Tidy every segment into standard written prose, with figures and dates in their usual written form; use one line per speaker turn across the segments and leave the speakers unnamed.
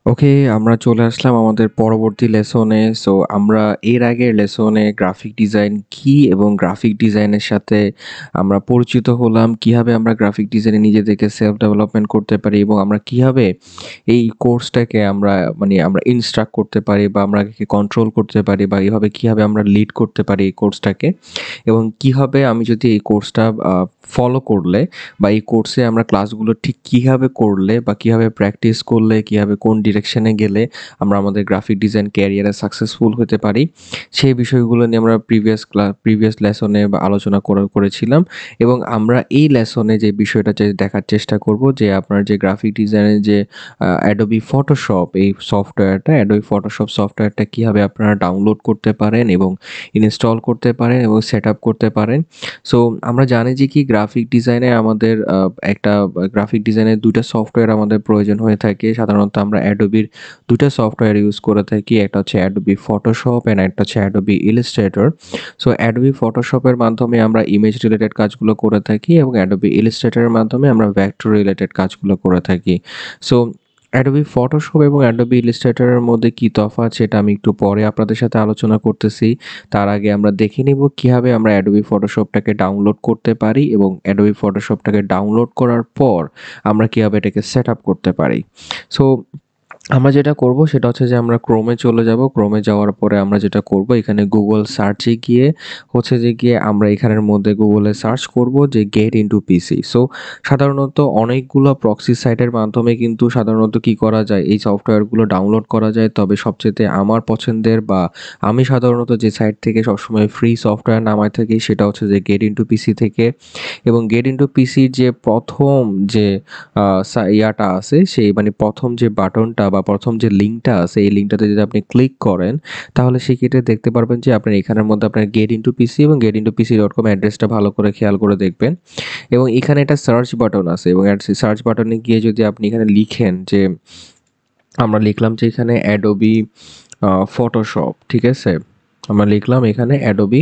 ওকে, আমরা চলে আসলাম আমাদের পরবর্তী লেসনে। সো আমরা এর আগের লেসনে গ্রাফিক ডিজাইন কি এবং গ্রাফিক ডিজাইনের সাথে আমরা পরিচিত হলাম। কিভাবে আমরা গ্রাফিক ডিজাইনে নিজেদেরকে সেলফ ডেভেলপমেন্ট করতে পারি এবং আমরা কিভাবে এই কোর্সটাকে আমরা ইনস্ট্রাক্ট করতে পারি বা আমরা কন্ট্রোল করতে পারি বা এভাবে কিভাবে আমরা লিড করতে পারি এই কোর্সটাকে, এবং কিভাবে আমি যদি এই কোর্সটা ফলো করলে বা এই কোর্সে আমরা ক্লাসগুলো ঠিক কীভাবে করলে বা কীভাবে প্র্যাকটিস করলে, কীভাবে কোন ডিরেকশনে গেলে আমরা আমাদের গ্রাফিক ডিজাইন ক্যারিয়ারে সাকসেসফুল হতে পারি, সেই বিষয়গুলো নিয়ে আমরা প্রিভিয়াস লেসনে বা আলোচনা করেছিলাম। এবং আমরা এই লেসনে যে বিষয়টা দেখার চেষ্টা করব যে আপনার যে গ্রাফিক ডিজাইনের যে অ্যাডোবি ফটোশপ, এই সফটওয়্যারটা অ্যাডোবি ফটোশপ সফটওয়্যারটা কীভাবে আপনারা ডাউনলোড করতে পারেন এবং ইনস্টল করতে পারেন এবং সেট আপ করতে পারেন। সো আমরা জানি যে কি গ্রাফিক ডিজাইনে আমাদের গ্রাফিক ডিজাইনের ২ টা সফটওয়্যার আমাদের প্রয়োজন হয়ে থাকে। সাধারণত আমরা অ্যাডোবির ২ টা সফটওয়্যার ইউজ করে থাকি। একটা হচ্ছে অ্যাডোবি ফটোশপ অ্যান্ড একটা হচ্ছে অ্যাডোবি ইলাস্ট্রেটর। সো অ্যাডোবি ফটোশপের মাধ্যমে আমরা ইমেজ রিলেটেড কাজগুলো করে থাকি এবং অ্যাডোবি ইলাস্ট্রেটরের মাধ্যমে আমরা ভেক্টর রিলেটেড কাজগুলো করে থাকি। সো অ্যাডোবি ফটোশপ এবং অ্যাডোবি ইলাস্ট্রেটরের মধ্যে কি তফাৎ সেটা আমি একটু পরে আপনাদের সাথে আলোচনা করতেছি। তার আগে আমরা দেখে নিব কিভাবে আমরা অ্যাডোবি ফটোশপটাকে ডাউনলোড করতে পারি এবং অ্যাডোবি ফটোশপটাকে ডাউনলোড করার পর আমরা কিভাবে এটাকে সেট আপ করতে পারি। সো আমরা যেটা করব সেটা হচ্ছে যে আমরা ক্রোমে চলে যাব। ক্রোমে যাওয়ার পরে আমরা যেটা করব, এখানে গুগল সার্চে গিয়ে আমরা এখানের মধ্যে গুগলে সার্চ করব যে গেট ইনটু পিসি। সো সাধারণত অনেকগুলো প্রক্সি সাইটের মাধ্যমে কিন্তু সাধারণত কি করা যায়, এই সফটওয়্যারগুলো ডাউনলোড করা যায়। তবে সবচাইতে আমার পছন্দের বা আমি সাধারণত যে সাইট থেকে সবসময় ফ্রি সফটওয়্যার নামায় থাকি সেটা হচ্ছে যে গেট ইনটু পিসি থেকে। এবং গেট ইনটু পিসির যে প্রথম যে ইয়াটা আছে, সেই মানে প্রথম যে বাটনটা বা প্রথম যে লিঙ্কটা আছে, এই লিঙ্কটাতে যদি আপনি ক্লিক করেন তাহলে সেক্ষেত্রে দেখতে পারবেন যে আপনার এখানের মধ্যে আপনার গেট ইনটু পিসি এবং getintopc.com অ্যাড্রেসটা ভালো করে খেয়াল করে দেখবেন। এবং এখানে একটা সার্চ বাটন আছে এবং সার্চ বাটনে গিয়ে যদি আপনি এখানে লিখেন যে, আমরা লিখলাম যে এখানে অ্যাডোবি ফটোশপ, ঠিক আছে? আমরা লিখলাম এখানে অ্যাডোবি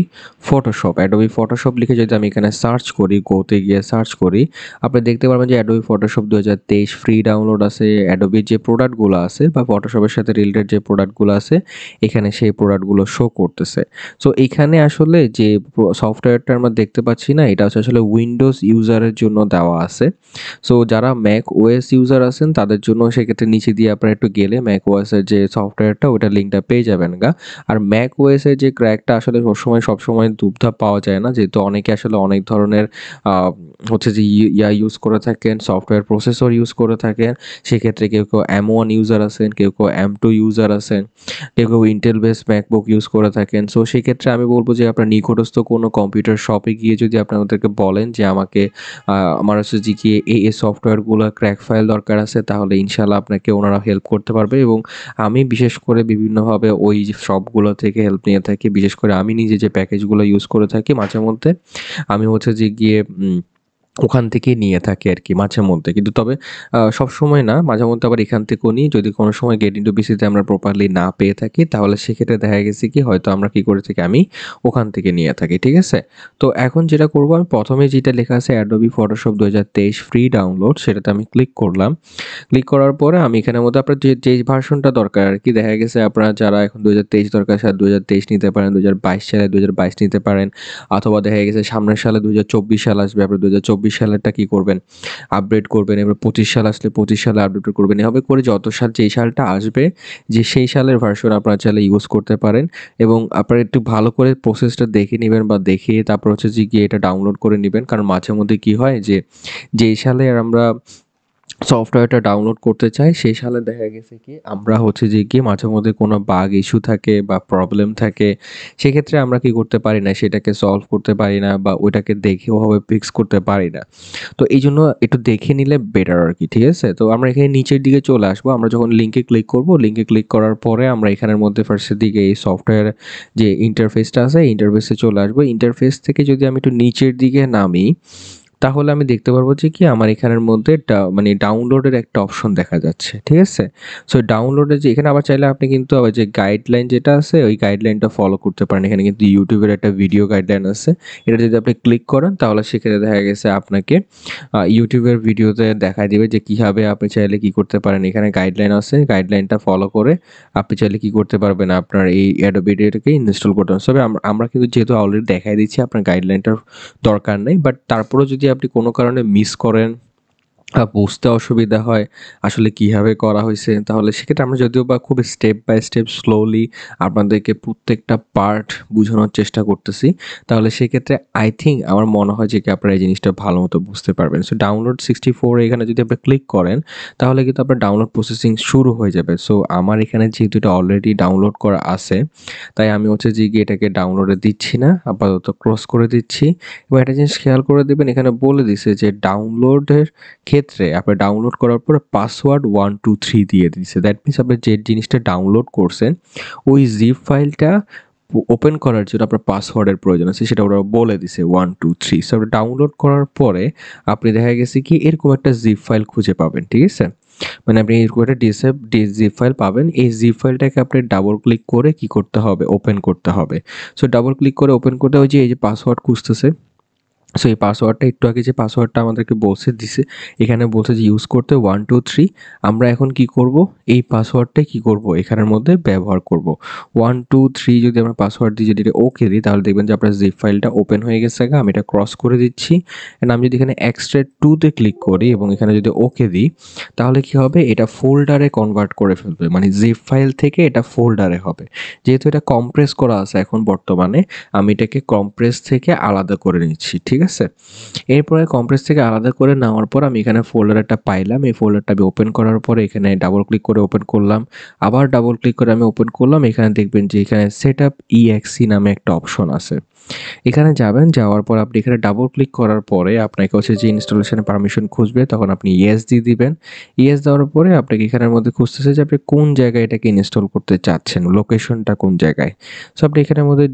ফটোশপ লিখে যদি আমি এখানে সার্চ করি, গোতে গিয়ে সার্চ করি, আপনি দেখতে পারবেন যে অ্যাডোবি ফটোশপ ২০২৩ ফ্রি ডাউনলোড আছে। অ্যাডোবির যে প্রোডাক্টগুলো আছে বা ফটোশপের সাথে রিলেটেড যে প্রোডাক্টগুলো আছে, এখানে সেই প্রোডাক্টগুলো শো করতেছে। সো এখানে আসলে যে সফটওয়্যারটা আমরা দেখতে পাচ্ছি না, এটা হচ্ছে আসলে উইন্ডোজ ইউজারের জন্য দেওয়া আছে। সো যারা ম্যাক ওএস ইউজার আছেন তাদের জন্য সেক্ষেত্রে নিচে দিয়ে আপনারা একটু গেলে ম্যাক ওএসের যে সফটওয়্যারটা ওটার লিঙ্কটা পেয়ে যাবেন গা। আর ম্যাক ওএসের যে ক্র্যাকটা আসলে সবসময় দুপধাপ পাওয়া যায় না, যেহেতু অনেকে আসলে অনেক ধরনের হচ্ছে যে ইউজ করে থাকেন, সফটওয়্যার প্রসেসর ইউজ করে থাকেন। সেক্ষেত্রে কেউ M1 ইউজার আছেন, কেউ M2 ইউজার আছেন, কেউ ইন্টেল বেস ম্যাকবুক ইউজ করে থাকেন। সো সেক্ষেত্রে আমি বলবো যে আপনার নিকটস্থ কোনো কম্পিউটার শপে গিয়ে যদি আপনাদেরকে বলেন যে আমার হচ্ছে যে কি এই সফটওয়্যারগুলো ক্র্যাক ফাইল দরকার আছে, তাহলে ইনশাল্লাহ আপনাকে ওনারা হেল্প করতে পারবে। এবং আমি বিশেষ করে বিভিন্নভাবে ওই যে শপগুলো থেকে হেল্প নিয়ে থাকি। বিশেষ করে আমি নিজে যে প্যাকেজগুলো ইউজ করে থাকি মাঝে মধ্যে, আমি হচ্ছে যে গিয়ে ওখান থেকেই নিয়ে থাকি আরকি মাঝে মধ্যে। কিন্তু তবে সবসময় না, মাঝে মধ্যে আবার এখান থেকেও নিই। যদি কোনো সময় গেট ইনটু পিসিতে আমরা প্রপারলি না পেয়ে থাকি, তাহলে সেক্ষেত্রে দেখা গেছে কি হয়তো আমরা কি করে থাকি, আমি ওখান থেকে নিয়ে থাকি। ঠিক আছে? তো এখন যেটা করব, আমি ১ম এ যেটা লেখা আছে Adobe Photoshop ২০২৩ ফ্রি ডাউনলোড, সেটাতে আমি ক্লিক করলাম। ক্লিক করার পরে আমি এখানের মধ্যে আপনার যেই ভার্সনটা দরকার আরকি, দেখা গেছে আপনারা যারা এখন ২০২৩ দরকার ২০২৩ নিতে পারেন, ২০২২ সালে ২০২২ নিতে পারেন। অথবা দেখা গেছে সামনের সালে ২০২৪ সাল আসবে, আপনি ২০২৪ সালেরটা কি করবেন, আপগ্রেড করবেন। এবার ২৫ সাল আসলে ২৫ সালে আপডেট করবেন। এভাবে করে যত সাল, যেই সালটা আসবে যে সেই সালের ভার্সন আপনারা চাইলে ইউজ করতে পারেন। এবং আপনারা একটু ভালো করে প্রসেসটা দেখে নিবেন বা দেখে তারপর হচ্ছে যে গিয়ে এটা ডাউনলোড করে নিবেন। কারণ মাঝে মধ্যে কি হয় যে যেই সালে আমরা সফটওয়্যারটা ডাউনলোড করতে চাই, সেই সালে দেখা গেছে কি আমরা হচ্ছে যে গিয়ে মাঝে মধ্যে কোনো বাগ ইস্যু থাকে বা প্রবলেম থাকে। সেক্ষেত্রে আমরা কি করতে পারি না, সেটাকে সলভ করতে পারি না বা ওইটাকে দেখে ওভাবে ফিক্স করতে পারি না। তো এইজন্য একটু দেখে নিলে বেটার আরকি। ঠিক আছে? তো আমরা এখানে নিচের দিকে চলে আসবো। আমরা যখন লিঙ্কে ক্লিক করব, লিঙ্কে ক্লিক করার পরে আমরা এখানের মধ্যে ফার্স্টের দিকে এই সফটওয়্যার যে ইন্টারফেসটা আছে, ইন্টারফেসে চলে আসবো। ইন্টারফেস থেকে যদি আমি একটু নিচের দিকে নামি, তাহলে আমি দেখতে পারবো যে কি আমার এখানের মধ্যে মানে ডাউনলোডের একটা অপশন দেখা যাচ্ছে, ঠিক আছে? সো ডাউনলোডে যে এখানে আবার চাইলে আপনি কিন্তু আবার যে গাইডলাইন যেটা আছে ওই গাইডলাইনটা ফলো করতে পারেন। এখানে কিন্তু ইউটিউবের একটা ভিডিও গাইডলাইন আছে। এটা যদি আপনি ক্লিক করেন তাহলে সেক্ষেত্রে দেখা গেছে আপনাকে ইউটিউবের ভিডিওতে দেখায় দিবে যে কিভাবে আপনি চাইলে কি করতে পারেন। এখানে গাইডলাইন আছে, গাইডলাইনটা ফলো করে আপনি চাইলে কি করতে পারবেন, আপনার এই Adobe এটাকে ইনস্টল করতে হবে। তবে আমরা কিন্তু যেহেতু অলরেডি দেখাই দিচ্ছি আপনার গাইডলাইনটার দরকার নেই, বাট তারপরেও যদি আপনি কোনো কারণে মিস করেন, বুঝতে অসুবিধা হয় আসলে কিভাবে করা হয়েছে, তাহলে সেক্ষেত্রে আমরা যদিও বা খুব স্টেপ বাই স্টেপ স্লোলি আপনাদেরকে প্রত্যেকটা পার্ট বোঝানোর চেষ্টা করতেছি, তাহলে সেক্ষেত্রে আই থিঙ্ক আমার মনে হয় যে কি আপনারা এই জিনিসটা ভালো মতো বুঝতে পারবেন। সো ডাউনলোড 64 এখানে যদি আপনি ক্লিক করেন তাহলে কিন্তু আপনার ডাউনলোড প্রসেসিং শুরু হয়ে যাবে। সো আমার এখানে যেহেতু এটা অলরেডি ডাউনলোড করা আছে, তাই আমি হচ্ছে যে গিয়ে এটাকে ডাউনলোডে দিচ্ছি না, আপাতত ক্রস করে দিচ্ছি। এবং একটা জিনিস খেয়াল করে দেবেন, এখানে বলে দিছে যে ডাউনলোডের ক্ষেত্রে আপনি ডাউনলোড করার পরে পাসওয়ার্ড 123 দিয়ে দিচ্ছে। দ্যাট মিনস আপনি যে জিনিসটা ডাউনলোড করছেন ওই জিপ ফাইলটা ওপেন করার জন্য আপনার পাসওয়ার্ডের প্রয়োজন আছে, সেটা ওরা বলে দিছে 123। সো আপনি ডাউনলোড করার পরে আপনি দেখা গেছে কি এরকম একটা জিপ ফাইল খুঁজে পাবেন, ঠিক আছে? মানে আপনি এরকম একটা জিপ ফাইল পাবেন। এই জিপ ফাইলটাকে আপনি ডাবল ক্লিক করে কি করতে হবে, ওপেন করতে হবে। সো ডাবল ক্লিক করে ওপেন করতে হয় যে এই যে পাসওয়ার্ড খুঁজতেছে। সো এই পাসওয়ার্ডটা একটু আগে যে পাসওয়ার্ডটা আমাদেরকে দিছে, এখানে বলছে যে ইউজ করতে 123। আমরা এখন কি করব, এই পাসওয়ার্ডটাই কি করব এখানের মধ্যে ব্যবহার করব। 123 যদি আমরা পাসওয়ার্ড দিয়ে যদি এটা ওকে দিই তাহলে দেখবেন যে আপনার জিপ ফাইলটা ওপেন হয়ে গেছে। আমি এটা ক্রস করে দিচ্ছি। এন্ড আমি যদি এখানে এক্সট্রাক্ট 2 তে ক্লিক করি এবং এখানে যদি ওকে দিই তাহলে কি হবে, এটা ফোল্ডারে কনভার্ট করে ফেলবে, মানে জিপ ফাইল থেকে এটা ফোল্ডারে হবে। যেহেতু এটা কম্প্রেস করা আছে এখন বর্তমানে, আমি এটাকে কম্প্রেস থেকে আলাদা করে নিচ্ছি, ঠিক আছে? এরপরে কম্প্রেস থেকে আলাদা করে নেওয়ার পর আমি এখানে ফোল্ডার একটা পাইলাম। এই ফোল্ডারটা আমি ওপেন করার পরে এখানে ডাবল ক্লিক করে ওপেন করলাম। আবার ডাবল ক্লিক করে আমি ওপেন করলাম। এখানে দেখবেন যে এখানে সেটআপ ইএক্সি নামে একটা অপশন আছে। এখানে যাবেন, যাওয়ার পর আপনি এখানে ডাবল ক্লিক করার পরে আপনাকে হচ্ছে যে ইনস্টলেশনের পারমিশন খুঁজবে, তখন আপনি ইয়েস দিয়ে দিবেন। ইয়েস দেওয়ার পরে আপনাকে এখানের মধ্যে খুঁজতেছে যে আপনি কোন জায়গায় এটাকে ইনস্টল করতে চাচ্ছেন, লোকেশনটা কোন জায়গায়। সো আপনি এখানের মধ্যে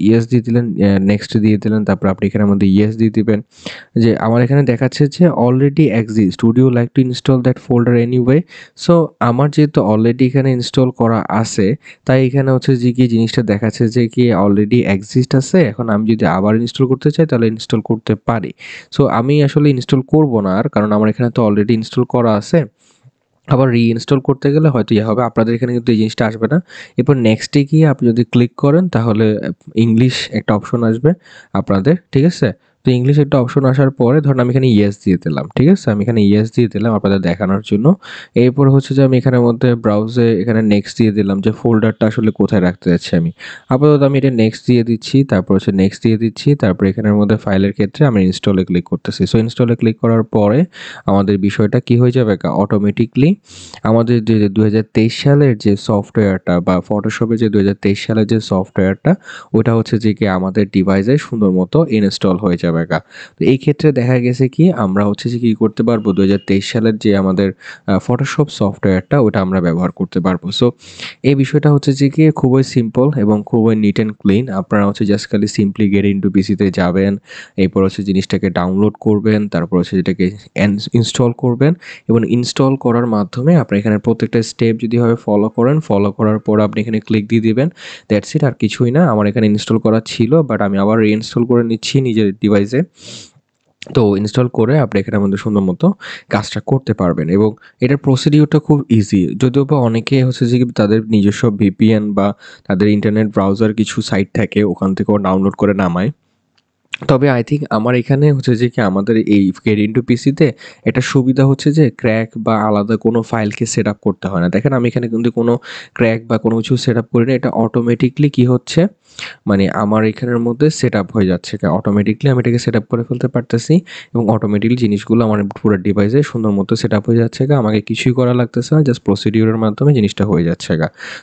ইয়েস দিয়ে দিলেন, নেক্সট দিয়ে দিলেন, তারপর আপনি এখানের মধ্যে ইয়েস দিয়ে দিবেন। যে আমার এখানে দেখাচ্ছে যে already exist, would you like to install that folder anyway. So আমার যেহেতু অলরেডি এখানে ইনস্টল করা আছে, তাই এখানে হচ্ছে যে কি জিনিসটা দেখাচ্ছে যে কি অলরেডি এক্সিস্ট আছে। এখন আমি যদি আবার ইনস্টল করতে চাই তাহলে ইনস্টল করতে পারি। সো আমি আসলে ইনস্টল করব না আর, কারণ আমার এখানে তো অলরেডি ইনস্টল করা আছে। আবার রিইনস্টল করতে গেলে হয়তো ইয়ে হবে, আপনাদের এখানে কিন্তু এই জিনিসটা আসবে না। এরপর নেক্সটে গিয়ে আপনি যদি ক্লিক করেন তাহলে ইংলিশ একটা অপশন আসবে আপনাদের, ঠিক আছে? তো ইংলিশ একটা অপশন আসার পরে ধরুন আমি এখানে ইয়েস দিয়ে দিলাম, ঠিক আছে? আমি এখানে ইয়েস দিয়ে দিলাম আপনাদের দেখানোর জন্য। এরপর হচ্ছে যে আমি এখানের মধ্যে ব্রাউজে এখানে নেক্সট দিয়ে দিলাম যে ফোল্ডারটা আসলে কোথায় রাখতে যাচ্ছি আমি। আপাতত আমি এটা নেক্সট দিয়ে দিচ্ছি, তারপর হচ্ছে নেক্সট দিয়ে দিচ্ছি, তারপর এখানের মধ্যে ফাইলের ক্ষেত্রে আমি ইনস্টলে ক্লিক করতেছি। সো ইনস্টলে ক্লিক করার পরে আমাদের বিষয়টা কি হয়ে যাবে, অটোমেটিকলি আমাদের যে 2023 সালের যে সফটওয়্যারটা বা ফটোশপে যে 2023 সালের যে সফটওয়্যারটা, ওটা হচ্ছে যে কি আমাদের ডিভাইসে সুন্দর মতো ইনস্টল হয়ে যাবে। তো এই ক্ষেত্রে দেখা গেছে কি আমরা হচ্ছে যে কি করতে পারবো, 2023 সালের যে আমাদের ফটোশপ সফটওয়্যারটা ওটা আমরা ব্যবহার করতে পারবো। সো এই বিষয়টা হচ্ছে যে কি খুবই সিম্পল এবং খুবই নিট অ্যান্ড ক্লিন। আপনারা হচ্ছে জাস্ট খালি সিম্পলি গেট ইনটু পিসিতে যাবেন, এরপর হচ্ছে জিনিসটাকে ডাউনলোড করবেন, তারপর হচ্ছে যেটাকে ইনস্টল করবেন এবং ইনস্টল করার মাধ্যমে আপনি এখানে প্রত্যেকটা স্টেপ যদি ভাবে ফলো করেন, ফলো করার পর আপনি এখানে ক্লিক দিয়ে দিবেন। দ্যাটস ইট, আর কিছুই না। আমার এখানে ইনস্টল করা ছিল, বাট আমি আবার রিইনস্টল করে নিচ্ছি নিজের ডিভাইসে। তো ইনস্টল করে আপনি এখানের মধ্যে সুন্দর মতো কাজটা করতে পারবেন এবং এটার প্রসিডিউরটা খুব ইজি। যদিও বা অনেকে হচ্ছে যে তাদের নিজস্ব ভিপিএন বা তাদের ইন্টারনেট ব্রাউজার কিছু সাইট থাকে, ওখান থেকেও ডাউনলোড করে নামায়। তবে আই থিঙ্ক আমার এখানে হচ্ছে যে কি আমাদের এই গেট ইনটু পিসিতে একটা সুবিধা হচ্ছে যে ক্র্যাক বা আলাদা কোনো ফাইলকে সেট আপ করতে হয় না। দেখেন আমি এখানে কিন্তু কোনো ক্র্যাক বা কোনো কিছু সেট আপ করি না, এটা অটোমেটিকলি কি হচ্ছে, মানে আমার এখানের মধ্যে সেট আপ হয়ে যাচ্ছে, অটোমেটিকলি আমি এটাকে সেট আপ করে ফেলতে পারতেছি এবং অটোমেটিকলি জিনিসগুলো আমার পুরো ডিভাইসে সুন্দর মতো সেট আপ হয়ে যাচ্ছে। আমাকে কিছুই করা লাগতেছে না, জাস্ট প্রসিডিউরের মাধ্যমে জিনিসটা হয়ে যাচ্ছে।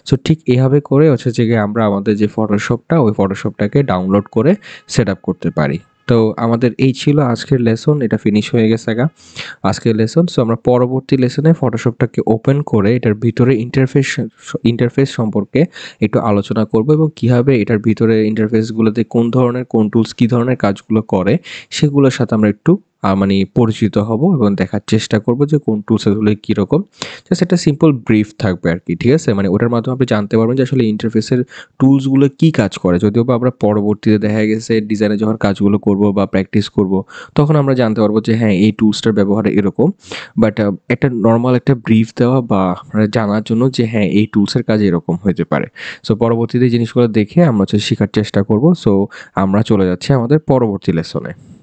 সো ঠিক এভাবে করে হচ্ছে যে আমরা আমাদের যে ফটোশপটা ওই ফটোশপটাকে ডাউনলোড করে সেট আপ করতে পারি। তো আমাদের এই ছিল আজকের লেসন, এটা ফিনিশ হয়ে গেছে আজকের লেসন। সো আমরা পরবর্তী লেসনে ফটোশপটাকে ওপেন করে এটার ভিতরে ইন্টারফেস সম্পর্কে একটু আলোচনা করব এবং কিভাবে এটার ভিতরে ইন্টারফেসগুলোতে কোন ধরনের কোন টুলস কী ধরনের কাজগুলো করে সেগুলোর সাথে আমরা একটু মানে পরিচিত হব এবং দেখার চেষ্টা করব যে কোন টুলস আসলে কীরকম। জাস্ট একটা সিম্পল ব্রিফ থাকবে আরকি, ঠিক আছে? মানে ওটার মাধ্যমে আপনি জানতে পারবেন যে আসলে ইন্টারফেসের টুলসগুলো কি কাজ করে। যদিও বা আমরা পরবর্তীতে দেখা গেছে ডিজাইনে যখন কাজগুলো করব বা প্র্যাকটিস করব, তখন আমরা জানতে পারবো যে হ্যাঁ, এই টুলসটার ব্যবহার এরকম। বাট একটা নরমাল একটা ব্রিফ দেওয়া বা জানার জন্য যে হ্যাঁ, এই টুলসের কাজ এরকম হইতে পারে। সো পরবর্তীতে এই জিনিসগুলো দেখে আমরা হচ্ছে শিখার চেষ্টা করব। সো আমরা চলে যাচ্ছি আমাদের পরবর্তী লেসনে।